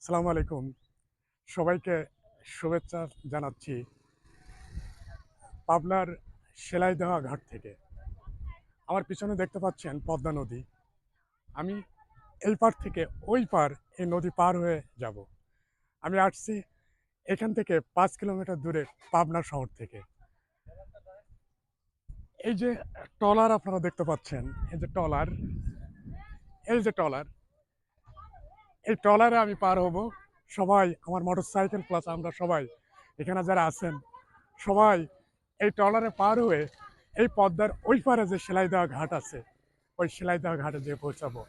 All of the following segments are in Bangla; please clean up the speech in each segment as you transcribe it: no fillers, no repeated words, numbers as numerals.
আসসালামু আলাইকুম। সবাইকে শুভেচ্ছা জানাচ্ছি পাবনার সেলাইদহ ঘাট থেকে। আমার পিছনে দেখতে পাচ্ছেন পদ্মা নদী। আমি এই পার থেকে ওই পার এই নদী পার হয়ে যাব। আমি আসছি এখান থেকে ৫ কিলোমিটার দূরে পাবনা শহর থেকে। এই যে ট্রলার আপনারা দেখতে পাচ্ছেন, এই যে ট্রলার, এই যে ট্রলার, এই ট্রলারে আমি পার হব। সবাই আমার মোটরসাইকেল প্লাস আমরা সবাই এখানে যারা আছেন সবাই এই ট্রলারে পার হয়ে এই পদ্মার ওই পারে যে সেলাই দেওয়া ঘাট আছে ওই সেলাই দেওয়া ঘাটে যেয়ে পৌঁছাবো।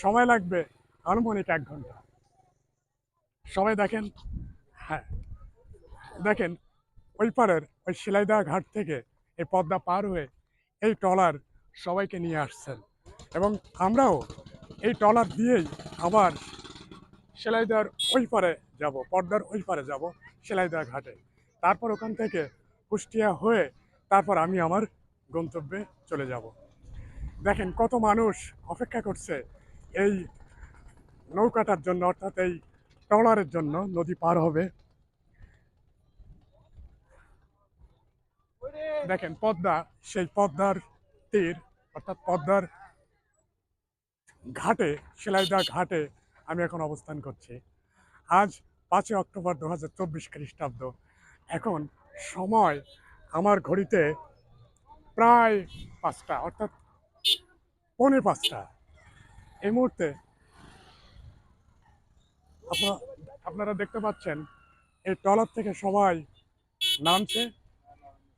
সময় লাগবে আনুমানিক ১ ঘন্টা। সবাই দেখেন, হ্যাঁ দেখেন, ওই পারের ওই সেলাই দেওয়া ঘাট থেকে এই পদ্মা পার হয়ে এই ট্রলার সবাইকে নিয়ে আসছেন এবং আমরাও এই ট্রলার দিয়েই আবার সেলাই দেওয়ার ওই পারে যাব, পদ্মার ওই পারে যাব সেলাই দেওয়া ঘাটে। তারপর ওখান থেকে কুষ্টিয়া হয়ে তারপর আমি আমার গন্তব্যে চলে যাব। দেখেন কত মানুষ অপেক্ষা করছে এই নৌকাটার জন্য, অর্থাৎ এই ট্রলারের জন্য নদী পার হবে। দেখেন পদ্মা, সেই পদ্মার তীর অর্থাৎ পদ্মার ঘাটে, সেলাইদা ঘাটে আমি এখন অবস্থান করছি। আজ ৫ই অক্টোবর ২০২৪ খ্রিস্টাব্দ। এখন সময় আমার ঘড়িতে প্রায় ৫টা, অর্থাৎ পৌনে ৫টা। এই মুহূর্তে আপনারা আপনারা দেখতে পাচ্ছেন এই ট্রলার থেকে সবাই নামছে।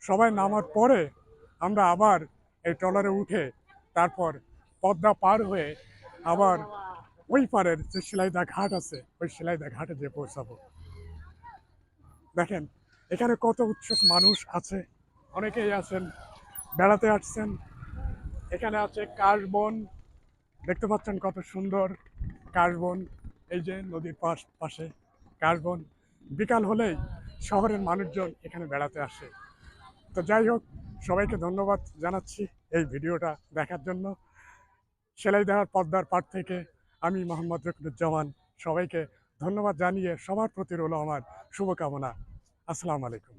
সবাই নামার পরে আমরা আবার এই ট্রলারে উঠে তারপর পদ্মা পার হয়ে আবার ওই পারের যে সেলাইদা ঘাট আছে ওই সেলাইদা ঘাটে যেয়ে পৌঁছাবো। দেখেন এখানে কত উৎসুক মানুষ আছে, অনেকেই আছেন বেড়াতে আসছেন। এখানে আছে কাশবন, দেখতে পাচ্ছেন কত সুন্দর কাশবন। এই যে নদীর পাশে কাশবন। বিকাল হলেই শহরের মানুষজন এখানে বেড়াতে আসে। তো যাই হোক, সবাইকে ধন্যবাদ জানাচ্ছি এই ভিডিওটা দেখার জন্য। সেলাই দেওয়ার পদ্মার পাড় থেকে আমি মোহাম্মদ রকিবুজ্জামান সবাইকে ধন্যবাদ জানিয়ে সবার প্রতি রইল আমার শুভকামনা। আসসালামু আলাইকুম।